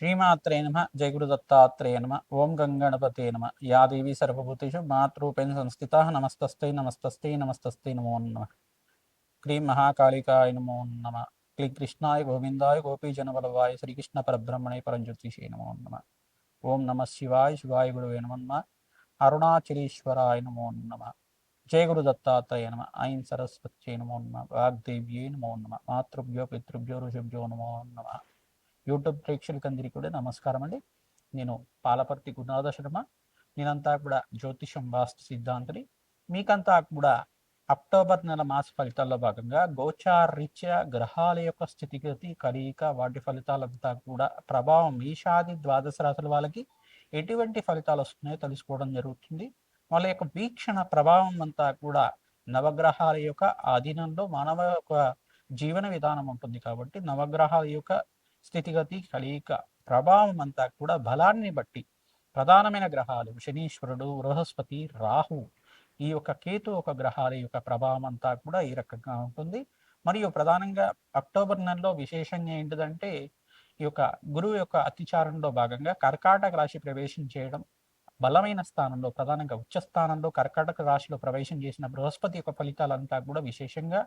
శ్రీమాత్రే నమ జయ గురు దత్తాత్రేయ నమ ఓం గంగణపతే నమ యా దేవి సర్వభూతేషు మాతృపేణ సంస్థిత నమస్తస్థై నమస్తస్థై నమస్తస్థై నమో నమ క్లీం మహాకాళికాయ నమో నమ క్లీం కృష్ణాయ గోవిందాయ గోపీజనవల్లభాయ శ్రీకృష్ణ పరబ్రహ్మణే పరంజ్యోతిషే నమో నమ ఓం నమ శివాయ శివాయ గురువే నమో నమ అరుణాచలేశ్వరాయ నమో నమ జయ గురు దత్తాత్రేయ నమ ఐం సరస్వత్యై నమో నమ వాగ్దేవ్యై నమో నమ మాతృభ్యో పితృభ్యో ఋషిభ్యో నమో నమ యూట్యూబ్ ప్రేక్షకులందరికీ కూడా నమస్కారం అండి. నేను పాలపర్తి గురునాథ శర్మ. నేనంతా కూడా జ్యోతిషం వాస్తు సిద్ధాంతిని. మీకంతా కూడా అక్టోబర్ నెల మాస ఫలితాల్లో భాగంగా గోచారీత్యా గ్రహాల యొక్క స్థితిగతి కలయిక వాటి ఫలితాలంతా కూడా ప్రభావం ఈషాది ద్వాదశ రాశుల వాళ్ళకి ఎటువంటి ఫలితాలు వస్తున్నాయో తెలుసుకోవడం జరుగుతుంది. వాళ్ళ యొక్క వీక్షణ ప్రభావం అంతా కూడా నవగ్రహాల యొక్క ఆధీనంలో మానవ యొక్క జీవన విధానం ఉంటుంది. కాబట్టి నవగ్రహాల యొక్క స్థితిగతి కలయిక ప్రభావం అంతా కూడా బలాన్ని బట్టి ప్రధానమైన గ్రహాలు శనీశ్వరుడు, బృహస్పతి, రాహు, ఈ యొక్క కేతు ఒక గ్రహాల యొక్క ప్రభావం అంతా కూడా ఈ రకంగా ఉంటుంది. మరియు ప్రధానంగా అక్టోబర్ నెలలో విశేషంగా ఏంటిదంటే ఈ యొక్క గురువు యొక్క అతిచారంలో భాగంగా కర్కాటక రాశి ప్రవేశం చేయడం, బలమైన స్థానంలో ప్రధానంగా ఉచ్చ స్థానంలో కర్కాటక రాశిలో ప్రవేశం చేసిన బృహస్పతి యొక్క ఫలితాలంతా కూడా విశేషంగా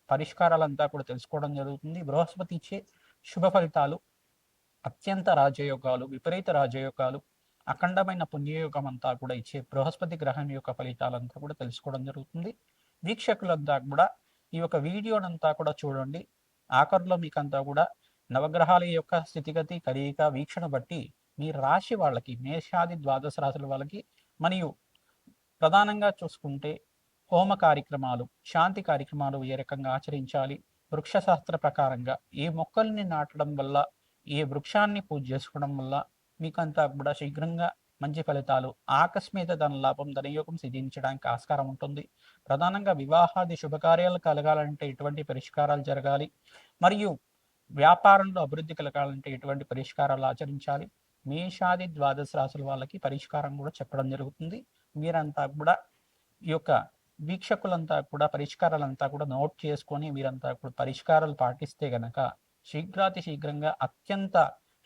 పరిష్కారాలంతా కూడా తెలుసుకోవడం జరుగుతుంది. బృహస్పతి ఇచ్చే శుభ ఫలితాలు, అత్యంత రాజయోగాలు, విపరీత రాజయోగాలు, అఖండమైన పుణ్యయోగం అంతా కూడా ఇచ్చే బృహస్పతి గ్రహం యొక్క ఫలితాలంతా కూడా తెలుసుకోవడం జరుగుతుంది. వీక్షకులంతా కూడా ఈ యొక్క వీడియోనంతా కూడా చూడండి. ఆఖరిలో మీకంతా కూడా నవగ్రహాల యొక్క స్థితిగతి కలయిక వీక్షణ బట్టి మీ రాశి వాళ్ళకి, మేషాది ద్వాదశ రాశుల వాళ్ళకి, మరియు ప్రధానంగా చూసుకుంటే హోమ కార్యక్రమాలు, శాంతి కార్యక్రమాలు ఏ రకంగా ఆచరించాలి, వృక్షశాస్త్ర ప్రకారంగా ఏ మొక్కల్ని నాటడం వల్ల, ఏ వృక్షాన్ని పూజ చేసుకోవడం వల్ల మీకంతా కూడా శీఘ్రంగా మంచి ఫలితాలు, ఆకస్మిక ధన లాభం, ధనయోగం సిద్ధించడానికి ఆస్కారం ఉంటుంది. ప్రధానంగా వివాహాది శుభకార్యాలు కలగాలంటే ఎటువంటి పరిష్కారాలు జరగాలి, మరియు వ్యాపారంలో అభివృద్ధి కలగాలంటే ఎటువంటి పరిష్కారాలు ఆచరించాలి, మేషాది ద్వాదశ రాశుల వాళ్ళకి పరిష్కారం కూడా చెప్పడం జరుగుతుంది. మీరంతా కూడా ఈ యొక్క వీక్షకులంతా కూడా పరిష్కారాలంతా కూడా నోట్ చేసుకొని మీరంతా కూడా పరిష్కారాలు పాటిస్తే గనక శీఘ్రాతి శీఘ్రంగా అత్యంత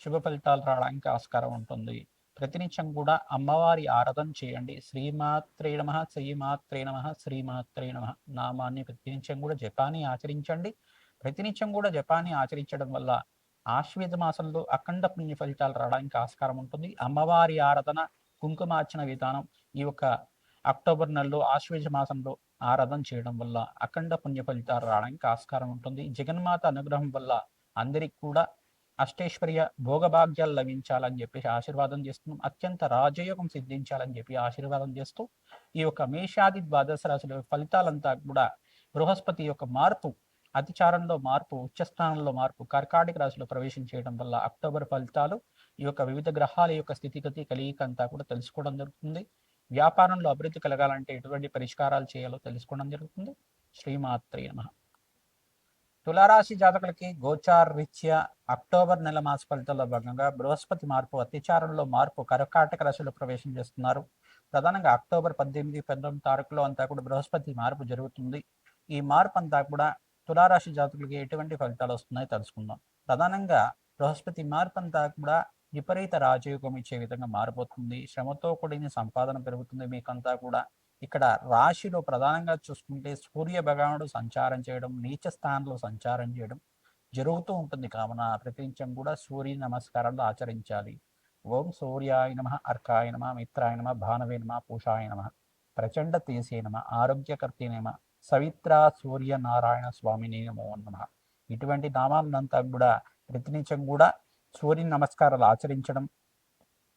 శుభ ఫలితాలు రావడానికి ఆస్కారం ఉంటుంది. ప్రతినిత్యం కూడా అమ్మవారి ఆరాధన చేయండి. శ్రీమాత్రే నమః, శ్రీమాత్రే నమః, శ్రీమాత్రే నమః నామాన్ని ప్రతినిత్యం కూడా జపాన్ని ఆచరించండి. ప్రతినిత్యం కూడా జపాన్ని ఆచరించడం వల్ల ఆశ్వేత మాసంలో అఖండ పుణ్య ఫలితాలు రావడానికి ఆస్కారం ఉంటుంది. అమ్మవారి ఆరాధన, కుంకుమార్చన విధానం ఈ యొక్క అక్టోబర్ నెలలో ఆశ్వేజ మాసంలో ఆరాధన చేయడం వల్ల అఖండ పుణ్య ఫలితాలు రావడానికి ఆస్కారం ఉంటుంది. జగన్మాత అనుగ్రహం వల్ల అందరికి కూడా అష్టైశ్వర్య భోగభాగ్యాలు లభించాలని చెప్పేసి ఆశీర్వాదం చేస్తున్నాం. అత్యంత రాజయోగం సిద్ధించాలని చెప్పి ఆశీర్వాదం చేస్తూ ఈ యొక్క మేషాది ద్వాదశ రాశుల ఫలితాలంతా కూడా బృహస్పతి యొక్క మార్పు, అతిచారంలో మార్పు, ఉచ్చస్థానంలో మార్పు, కర్కాటక రాశిలో ప్రవేశం చేయడం వల్ల అక్టోబర్ ఫలితాలు ఈ యొక్క వివిధ గ్రహాల యొక్క స్థితిగతి కలయిక అంతా కూడా తెలుసుకోవడం జరుగుతుంది. వ్యాపారంలో అభివృద్ధి కలగాలంటే ఎటువంటి పరిష్కారాలు చేయాలో తెలుసుకోవడం జరుగుతుంది. శ్రీమాత్రే నమః. తులారాశి జాతకులకి గోచార రీత్యా అక్టోబర్ నెల మాస ఫలితాల్లో భాగంగా బృహస్పతి మార్పు, అతిచారంలో మార్పు, కర్కాటక రాశిలో ప్రవేశం చేస్తున్నారు. ప్రధానంగా అక్టోబర్ 18, 19 తారీఖులో అంతా కూడా బృహస్పతి మార్పు జరుగుతుంది. ఈ మార్పు అంతా కూడా తులారాశి జాతకులకి ఎటువంటి ఫలితాలు వస్తున్నాయో తెలుసుకుందాం. ప్రధానంగా బృహస్పతి మార్పు అంతా కూడా విపరీత రాజయోగం ఇచ్చే విధంగా మారిపోతుంది. శ్రమతో కూడిన సంపాదన పెరుగుతుంది. మీకంతా కూడా ఇక్కడ రాశిలో ప్రధానంగా చూసుకుంటే సూర్య భగవానుడు సంచారం చేయడం, నీచ స్థానంలో సంచారం చేయడం జరుగుతూ ఉంటుంది. కావున ప్రతినిత్యం కూడా సూర్య నమస్కారాలు ఆచరించాలి. ఓం సూర్యాయ నమః, అర్కాయ నమః, మిత్రాయ నమః, భానవే నమః, పూషాయ నమః, ప్రచండ తేజసే నమః, ఆరోగ్యకర్తే నమః, సవిత్రా సూర్య నారాయణ స్వామిని నమో నమః. ఇటువంటి నామాలంతా కూడా ప్రతినిత్యం కూడా సూర్య నమస్కారాలు ఆచరించడం,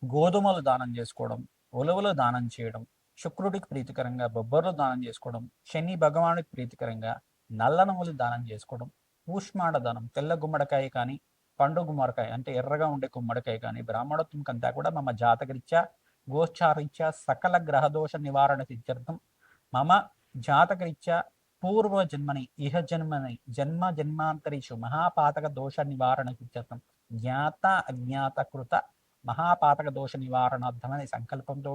గోధుమలు దానం చేసుకోవడం, ఉలవలు దానం చేయడం, శుక్రుడికి ప్రీతికరంగా బొబ్బర్లు దానం చేసుకోవడం, శని భగవానుడికి ప్రీతికరంగా నల్ల నువ్వులు దానం చేసుకోవడం, ఊష్మాడ దానం, తెల్ల గుమ్మడికాయ కానీ పండు గుమ్మడికాయ అంటే ఎర్రగా ఉండే గుమ్మడికాయ కానీ బ్రాహ్మణత్వం కంతా కూడా మమ జాతకరీత్యా గోచారీత్యా సకల గ్రహదోష నివారణ సిద్ధ్యర్థం మమ జాతకరీత్యా పూర్వ జన్మని ఇహ జన్మని జన్మ జన్మాంతరీషు మహాపాతక దోష నివారణ సిద్ధ్యర్థం జ్ఞాత అజ్ఞాత కృత మహాపాతక దోష నివారణార్థమనే సంకల్పంతో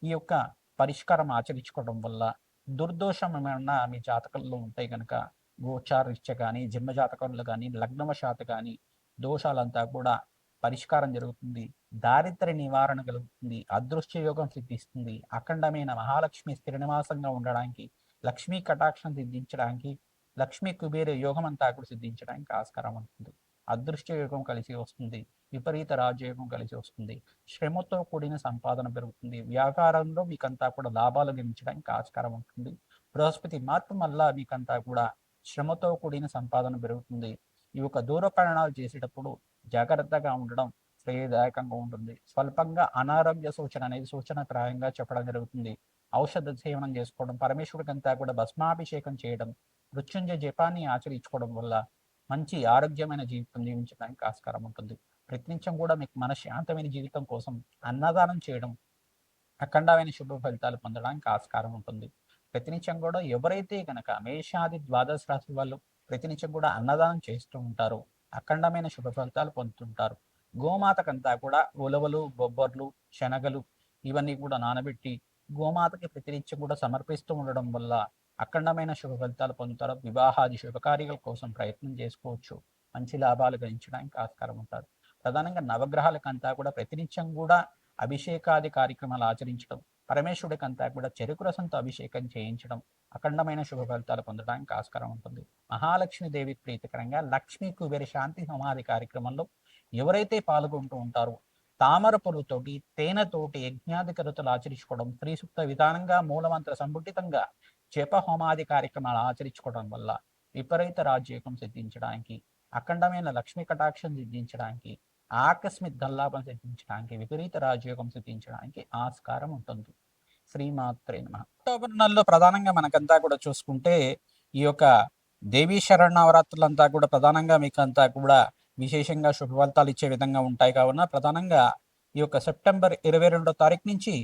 ఈ యొక్క పరిష్కారం ఆచరించుకోవడం వల్ల దుర్దోషం ఏమైనా మీ జాతకంలో ఉంటాయి కనుక గోచారీత్య కానీ జన్మ జాతకంలో కానీ లగ్నవశాత కానీ దోషాలంతా కూడా పరిష్కారం జరుగుతుంది, దారిద్ర్య నివారణ కలుగుతుంది, అదృశ్య యోగం సిద్ధిస్తుంది, అఖండమైన మహాలక్ష్మి స్థిర నివాసంగా ఉండడానికి, లక్ష్మీ కటాక్షం సిద్ధించడానికి, లక్ష్మీ కుబేర యోగం అంతా కూడా సిద్ధించడానికి ఆస్కారం ఉంటుంది. అదృష్ట యోగం కలిసి వస్తుంది, విపరీత రాజయోగం కలిసి వస్తుంది, శ్రమతో కూడిన సంపాదన పెరుగుతుంది, వ్యాపారంలో మీకంతా కూడా లాభాలు గమనించడానికి ఆస్కారం ఉంటుంది. బృహస్పతి మార్పు వల్ల మీకంతా కూడా శ్రమతో కూడిన సంపాదన పెరుగుతుంది. ఈ యొక్క దూర ప్రయాణాలు చేసేటప్పుడు జాగ్రత్తగా ఉండడం శ్రేయదాయకంగా ఉంటుంది. స్వల్పంగా అనారోగ్య సూచన అనేది సూచనప్రాయంగా చెప్పడం జరుగుతుంది. ఔషధ సేవనం చేసుకోవడం, పరమేశ్వరుడికంతా కూడా భస్మాభిషేకం చేయడం, మృత్యుంజయ జపాన్ని ఆచరించుకోవడం వల్ల మంచి ఆరోగ్యమైన జీవితం జీవించడానికి ఆస్కారం ఉంటుంది. ప్రతినిత్యం కూడా మీకు మనశ్శాంతమైన జీవితం కోసం అన్నదానం చేయడం అఖండమైన శుభ ఫలితాలు పొందడానికి ఆస్కారం ఉంటుంది. ప్రతినిత్యం కూడా ఎవరైతే కనుక మేషాది ద్వాదశ రాశి వాళ్ళు ప్రతినిత్యం కూడా అన్నదానం చేస్తూ ఉంటారో అఖండమైన శుభ ఫలితాలు పొందుతుంటారు. గోమాతకంతా కూడా ఉలవలు, బొబ్బర్లు, శనగలు ఇవన్నీ కూడా నానబెట్టి గోమాతకి ప్రతినిత్యం కూడా సమర్పిస్తూ ఉండడం వల్ల అఖండమైన శుభ ఫలితాలు పొందుతారు. వివాహాది శుభకార్యాల కోసం ప్రయత్నం చేసుకోవచ్చు, మంచి లాభాలు గణించడానికి ఆస్కారం ఉంటారు. ప్రధానంగా నవగ్రహాలకంతా కూడా ప్రతినిత్యం కూడా అభిషేకాది కార్యక్రమాలు ఆచరించడం, పరమేశ్వరుడికంతా కూడా చెరుకు రసంతో అభిషేకం చేయించడం అఖండమైన శుభ ఫలితాలు పొందడానికి ఆస్కారం ఉంటుంది. మహాలక్ష్మీదేవి ప్రీతికరంగా లక్ష్మీ కుబేర శాంతి సమాధి కార్యక్రమంలో ఎవరైతే పాల్గొంటూ ఉంటారో తామర పొలుతోటి తేనెతోటి యజ్ఞాది కరుతలు ఆచరించుకోవడం, స్త్రీ సూక్త విధానంగా మూలమంత్ర సంబుటితంగా జప హోమాది కార్యక్రమాలు ఆచరించుకోవడం వల్ల విపరీత రాజ్యోగం సిద్ధించడానికి, అఖండమైన లక్ష్మీ కటాక్షం సిద్ధించడానికి, ఆకస్మిక ధనలాభం సిద్ధించడానికి, విపరీత రాజయోగం సిద్ధించడానికి ఆస్కారం ఉంటుంది. శ్రీమాత్రే నమః. అక్టోబర్ నెలలో ప్రధానంగా మనకంతా కూడా చూసుకుంటే ఈ యొక్క దేవీ శరణవరాత్రులంతా కూడా ప్రధానంగా మీకంతా కూడా విశేషంగా శుభ ఫలితాలు ఇచ్చే విధంగా ఉంటాయి. కావున ప్రధానంగా ఈ యొక్క సెప్టెంబర్ 22వ తారీఖు నుంచి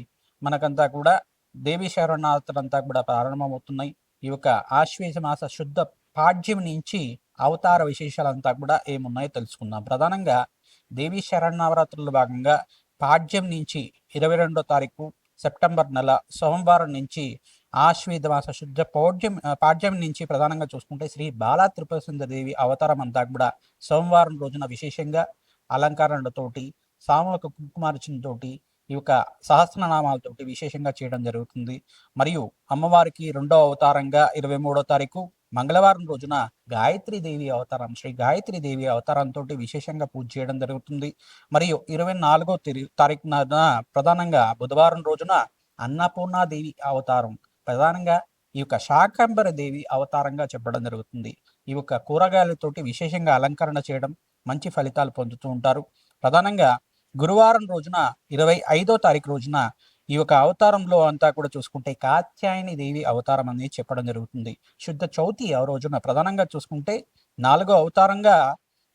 మనకంతా కూడా దేవీ శరణవరాత్రులంతా కూడా ప్రారంభమవుతున్నాయి. ఈ యొక్క ఆశ్వేజ మాస శుద్ధ పాడ్యం నుంచి అవతార విశేషాలంతా కూడా ఏమున్నాయో తెలుసుకుందాం. ప్రధానంగా దేవీ శరణవరాత్రుల భాగంగా పాడ్యం నుంచి 22వ తారీఖు సెప్టెంబర్ నెల సోమవారం నుంచి ఆశ్వేద మాస శుద్ధ పాడ్యం నుంచి ప్రధానంగా చూసుకుంటే శ్రీ బాలా త్రిపుర దేవి అవతారం అంతా కూడా సోమవారం రోజున విశేషంగా అలంకరణలతోటి, సామూహిక కుంకుమార్చనతోటి, ఈ యొక్క సహస్రనామాలతోటి విశేషంగా చేయడం జరుగుతుంది. మరియు అమ్మవారికి రెండవ అవతారంగా 23వ తారీఖు మంగళవారం రోజున గాయత్రీదేవి అవతారం, శ్రీ గాయత్రీదేవి అవతారంతో విశేషంగా పూజ చేయడం జరుగుతుంది. మరియు 24వ తారీఖున ప్రధానంగా బుధవారం రోజున అన్నపూర్ణాదేవి అవతారం, ప్రధానంగా ఈ యొక్క శాకంబర దేవి అవతారంగా చెప్పడం జరుగుతుంది. ఈ యొక్క కూరగాయలతోటి విశేషంగా అలంకరణ చేయడం మంచి ఫలితాలు పొందుతూ ఉంటారు. ప్రధానంగా గురువారం రోజున 25వ తారీఖు రోజున ఈ యొక్క అవతారంలో అంతా కూడా చూసుకుంటే కాత్యాయని దేవి అవతారం అనేది చెప్పడం జరుగుతుంది. శుద్ధ చౌతి ఆ రోజున ప్రధానంగా చూసుకుంటే 4వ అవతారంగా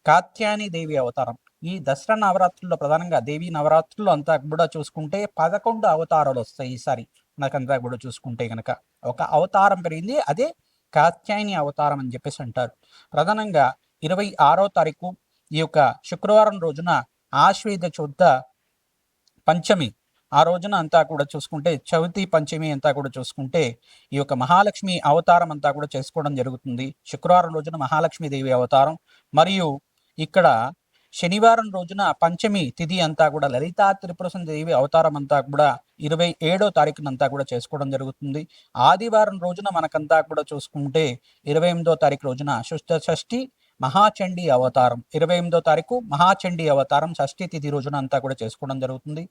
కాత్యాయని దేవి అవతారం. ఈ దసరా నవరాత్రుల్లో ప్రధానంగా దేవి నవరాత్రుల్లో అంతా కూడా చూసుకుంటే 11 అవతారాలు వస్తాయి. ఈసారి మనకంతా కూడా చూసుకుంటే కనుక ఒక అవతారం పెరిగింది, అదే కాత్యాయని అవతారం అని చెప్పేసి అంటారు. ప్రధానంగా 26వ తారీఖు ఈ యొక్క శుక్రవారం రోజున ఆశ్వేద శుద్ధ పంచమి ఆ రోజున అంతా కూడా చూసుకుంటే చవితి పంచమి అంతా కూడా చూసుకుంటే ఈ యొక్క మహాలక్ష్మి అవతారం అంతా కూడా చేసుకోవడం జరుగుతుంది. శుక్రవారం రోజున మహాలక్ష్మీదేవి అవతారం, మరియు ఇక్కడ శనివారం రోజున పంచమి తిథి అంతా కూడా లలితా త్రిపుర దేవి అవతారం అంతా కూడా 27వ తారీఖునంతా కూడా చేసుకోవడం జరుగుతుంది. ఆదివారం రోజున మనకంతా కూడా చూసుకుంటే 28వ తారీఖు రోజున శుద్ధ షష్ఠి మహాచండీ అవతారం, 28వ తారీఖు మహాచండీ అవతారం షష్ఠి తిథి రోజున అంతా కూడా చేసుకోవడం జరుగుతుంది.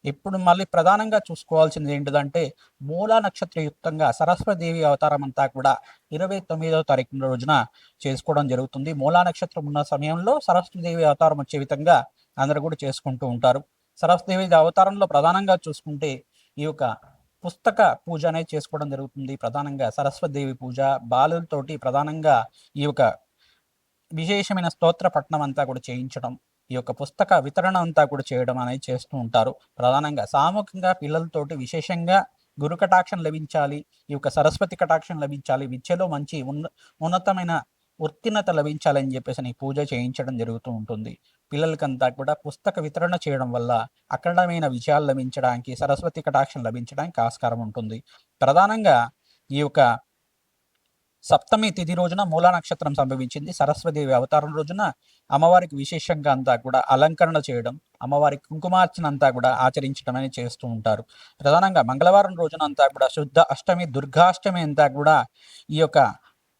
ఇప్పుడు మళ్ళీ ప్రధానంగా చూసుకోవాల్సింది ఏంటిదంటే మూలా నక్షత్రయుక్తంగా సరస్వతీదేవి అవతారం అంతా కూడా 29వ తారీఖు రోజున చేసుకోవడం జరుగుతుంది. మూలా నక్షత్రం ఉన్న సమయంలో సరస్వతీదేవి అవతారం వచ్చే విధంగా అందరూ కూడా చేసుకుంటూ ఉంటారు. సరస్వతీదేవి అవతారంలో ప్రధానంగా చూసుకుంటే ఈ యొక్క పుస్తక పూజ అనేది చేసుకోవడం జరుగుతుంది. ప్రధానంగా సరస్వతీదేవి పూజ బాలులతోటి ప్రధానంగా ఈ యొక్క విశేషమైన స్తోత్ర పఠనం అంతా కూడా చేయించడం, ఈ యొక్క పుస్తక వితరణ అంతా కూడా చేయడం అనేది చేస్తూ ఉంటారు. ప్రధానంగా సామూహికంగా పిల్లలతోటి విశేషంగా గురు కటాక్షం లభించాలి, ఈ యొక్క సరస్వతి కటాక్షం లభించాలి, విద్యలో మంచి ఉన్నతమైన ఉత్తీర్ణత లభించాలని చెప్పేసి పూజ చేయించడం జరుగుతూ ఉంటుంది. పిల్లలకంతా కూడా పుస్తక వితరణ చేయడం వల్ల అఖండమైన విజయాలు లభించడానికి, సరస్వతి కటాక్షం లభించడానికి ఆస్కారం ఉంటుంది. ప్రధానంగా ఈ యొక్క సప్తమి తిథి రోజున మూలా నక్షత్రం సంభవించింది. సరస్వతిదేవి అవతారం రోజున అమ్మవారికి విశేషంగా అంతా కూడా అలంకరణ చేయడం, అమ్మవారికి కుంకుమార్చన అంతా కూడా ఆచరించడం అనేది చేస్తూ ఉంటారు. ప్రధానంగా మంగళవారం రోజున అంతా కూడా శుద్ధ అష్టమి, దుర్గాష్టమి అంతా కూడా ఈ యొక్క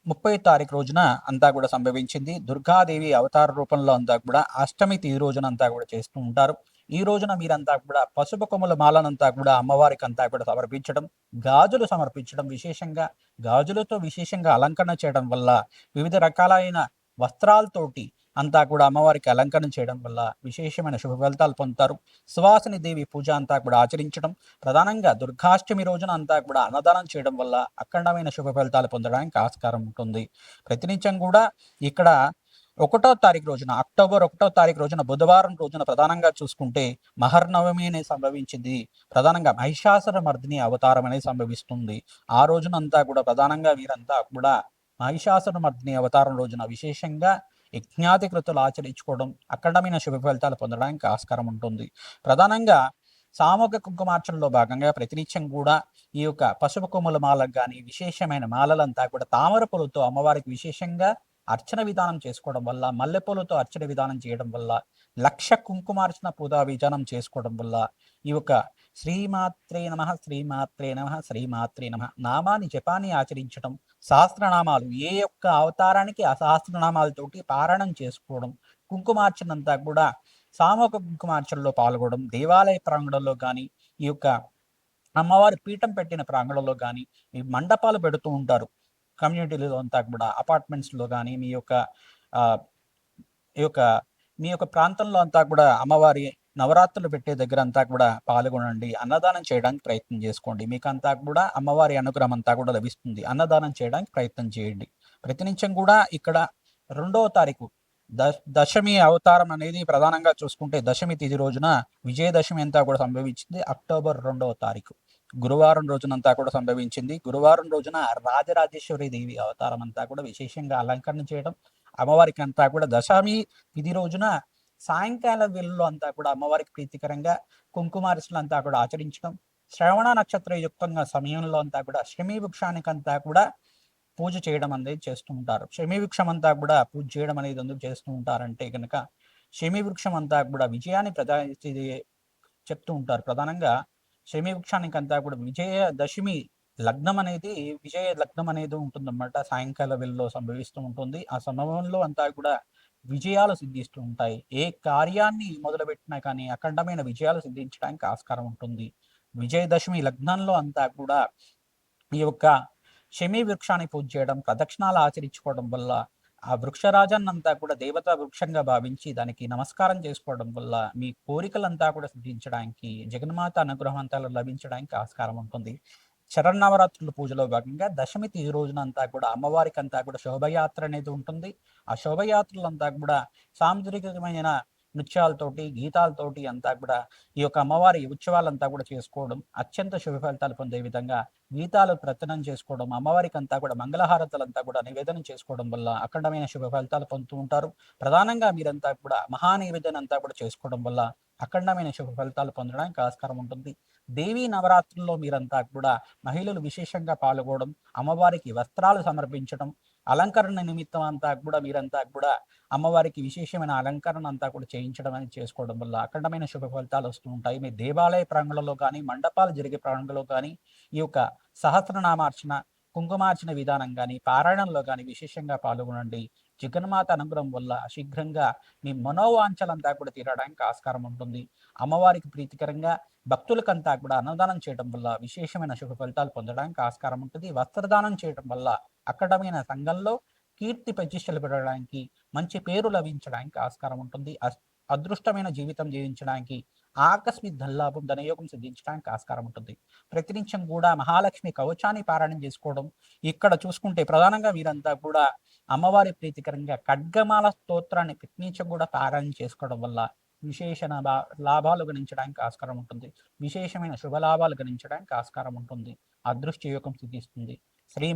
30 తారీఖు రోజున అంతా కూడా సంభవించింది. దుర్గాదేవి అవతార రూపంలో అంతా కూడా అష్టమి తిథి రోజున అంతా కూడా చేస్తూ ఉంటారు. ఈ రోజున మీరంతా కూడా పసుపు కొమ్ముల మాలనంతా కూడా అమ్మవారికి అంతా కూడా సమర్పించడం, గాజులు సమర్పించడం, విశేషంగా గాజులతో విశేషంగా అలంకరణ చేయడం వల్ల, వివిధ రకాలైన వస్త్రాలతోటి అంతా కూడా అమ్మవారికి అలంకరణ చేయడం వల్ల విశేషమైన శుభ ఫలితాలు పొందుతారు. సువాసిని దేవి పూజ అంతా కూడా ఆచరించడం, ప్రధానంగా దుర్గాష్టమి రోజున అంతా కూడా అన్నదానం చేయడం వల్ల అఖండమైన శుభ ఫలితాలు పొందడానికి ఆస్కారం ఉంటుంది. ప్రతినిత్యం కూడా ఇక్కడ 1వ తారీఖు రోజున, అక్టోబర్ 1వ తారీఖు రోజున, బుధవారం రోజున ప్రధానంగా చూసుకుంటే మహర్నవమి అనేది సంభవించింది. ప్రధానంగా మహిషాసుర మర్దిని అవతారం అనేది సంభవిస్తుంది. ఆ రోజునంతా కూడా ప్రధానంగా వీరంతా కూడా మహిషాసుర మర్దిని అవతారం రోజున విశేషంగా యజ్ఞాధికృతులు ఆచరించుకోవడం, అఖండమైన శుభ ఫలితాలు పొందడానికి ఆస్కారం ఉంటుంది. ప్రధానంగా సామూహిక కుంకుమార్చనలో భాగంగా ప్రతినిత్యం కూడా ఈ యొక్క పసుపు కొమ్ముల మాలకు కానీ విశేషమైన మాలలంతా కూడా తామర పూలతో అమ్మవారికి విశేషంగా అర్చన విధానం చేసుకోవడం వల్ల, మల్లెపూలతో అర్చన విధానం చేయడం వల్ల, లక్ష కుంకుమార్చన పూజా విధానం చేసుకోవడం వల్ల ఈ యొక్క శ్రీమాత్రే నమ, శ్రీమాత్రే నమ, శ్రీమాత్రే నమ నామాన్ని జపాన్ని ఆచరించడం, సహస్రనామాలు ఏ యొక్క అవతారానికి ఆ సహస్రనామాలతోటి పారాయణం చేసుకోవడం, కుంకుమార్చనంతా కూడా సామూహిక కుంకుమార్చనలో పాల్గొనడం, దేవాలయ ప్రాంగణంలో కానీ ఈ యొక్క అమ్మవారి పీఠం పెట్టిన ప్రాంగణంలో కానీ ఈ మండపాలు పెడుతూ ఉంటారు. కమ్యూనిటీలో అంతా కూడా అపార్ట్మెంట్స్లో కానీ ఈ యొక్క మీ యొక్క ప్రాంతంలో అంతా కూడా అమ్మవారి నవరాత్రులు పెట్టే దగ్గర అంతా కూడా పాల్గొనండి. అన్నదానం చేయడానికి ప్రయత్నం చేసుకోండి. మీకు అంతా కూడా అమ్మవారి అనుగ్రహం అంతా కూడా లభిస్తుంది. అన్నదానం చేయడానికి ప్రయత్నం చేయండి. ప్రతినిత్యం కూడా ఇక్కడ 2వ తారీఖు దశమి అవతారం అనేది ప్రధానంగా చూసుకుంటే దశమి తిథి రోజున విజయదశమి అంతా కూడా సంభవించింది. అక్టోబర్ 2వ తారీఖు గురువారం రోజునంతా కూడా సంభవించింది. గురువారం రోజున రాజరాజేశ్వరి దేవి అవతారం అంతా కూడా విశేషంగా అలంకరణ చేయడం, అమ్మవారికి అంతా కూడా దశమి తిథి రోజున సాయంకాల వేళల్లో అంతా కూడా అమ్మవారికి ప్రీతికరంగా కుంకుమార్చనలు అంతా కూడా ఆచరించడం, శ్రవణ నక్షత్ర యుక్తంగా సమయంలో అంతా కూడా శమీ వృక్షానికంతా కూడా పూజ చేయడం అనేది చేస్తూ ఉంటారు. శమీ వృక్షం అంతా కూడా పూజ చేయడం అనేది ఎందుకు చేస్తూ ఉంటారంటే కనుక శమీ వృక్షం అంతా కూడా విజయాన్ని చెప్తూ ఉంటారు. ప్రధానంగా శమీ వృక్షానికి అంతా కూడా విజయ లగ్నం అనేది ఉంటుందన్నమాట. సాయంకాల వేళలో సంభవిస్తూ ఉంటుంది. ఆ సమయంలో అంతా కూడా విజయాలు సిద్ధిస్తూ ఉంటాయి. ఏ కార్యాన్ని మొదలుపెట్టినా కానీ అఖండమైన విజయాలు సిద్ధించడానికి ఆస్కారం ఉంటుంది. విజయదశమి లగ్నంలో అంతా కూడా ఈ యొక్క శమీ వృక్షాన్ని పూజ చేయడం, ప్రదక్షిణాలు ఆచరించుకోవడం వల్ల ఆ వృక్షరాజన్నంతా కూడా దేవతా వృక్షంగా భావించి దానికి నమస్కారం చేసుకోవడం వల్ల మీ కోరికలంతా కూడా సిద్ధించడానికి, జగన్మాత అనుగ్రహం అంతా లభించడానికి ఆస్కారం ఉంటుంది. శరన్నవరాత్రుల పూజలో భాగంగా దశమి తిథి రోజునంతా కూడా అమ్మవారికి అంతా కూడా శోభయాత్ర అనేది ఉంటుంది. ఆ శోభయాత్రలంతా కూడా సాంస్కృతికమైన నృత్యాలతోటి, గీతాలతోటి అంతా కూడా ఈ యొక్క అమ్మవారి ఉత్సవాలంతా కూడా చేసుకోవడం, అత్యంత శుభ ఫలితాలు పొందే విధంగా గీతాలు ప్రతనం చేసుకోవడం, అమ్మవారికి అంతా కూడా మంగళహారతలంతా కూడా నివేదన చేసుకోవడం వల్ల అఖండమైన శుభ ఫలితాలు పొందుతూ ఉంటారు. ప్రధానంగా మీరంతా కూడా మహానివేదన అంతా కూడా చేసుకోవడం వల్ల అఖండమైన శుభ ఫలితాలు పొందడానికి ఆస్కారం ఉంటుంది. దేవీ నవరాత్రుల్లో మీరంతా కూడా మహిళలు విశేషంగా పాల్గొనడం, అమ్మవారికి వస్త్రాలు సమర్పించడం, అలంకరణ నిమిత్తం అంతా కూడా మీరంతా కూడా అమ్మవారికి విశేషమైన అలంకరణ అంతా కూడా చేయించడం అనేది చేసుకోవడం వల్ల అఖండమైన శుభ ఫలితాలు వస్తూ ఉంటాయి. మీ దేవాలయ ప్రాంగణంలో కానీ, మండపాలు జరిగే ప్రాంగణంలో కానీ ఈ యొక్క సహస్రనామార్చన, కుంకుమార్చన విధానం కానీ, పారాయణంలో కానీ విశేషంగా పాల్గొనండి. జగన్మాత అనుగ్రహం వల్ల శీఘ్రంగా మీ మనోవాంఛలంతా కూడా తీరడానికి ఆస్కారం ఉంటుంది. అమ్మవారికి ప్రీతికరంగా భక్తులకంతా కూడా అన్నదానం చేయడం వల్ల విశేషమైన శుభ ఫలితాలు పొందడానికి ఆస్కారం ఉంటుంది. వస్త్రదానం చేయడం వల్ల అక్కడమైన సంఘంలో కీర్తి ప్రతిష్టలు పెరగడానికి, మంచి పేరు లభించడానికి ఆస్కారం ఉంటుంది. అదృష్టమైన జీవితం జీవించడానికి, ఆకస్మిక ధనలాభం, ధనయోగం సిద్ధించడానికి ఆస్కారం ఉంటుంది. ప్రతినిత్యం కూడా మహాలక్ష్మి కవచాన్ని పారాయణం చేసుకోవడం, ఇక్కడ చూసుకుంటే ప్రధానంగా వీరంతా కూడా అమ్మవారి ప్రీతికరంగా ఖడ్గమాల స్తోత్రాన్ని ప్రతినిత్యం కూడా పారాయణం చేసుకోవడం వల్ల విశేష లాభాలు గణించడానికి ఆస్కారం ఉంటుంది. విశేషమైన శుభ లాభాలు గణించడానికి ఆస్కారం ఉంటుంది. అదృష్ట యోగం సిద్ధిస్తుంది. శ్రీ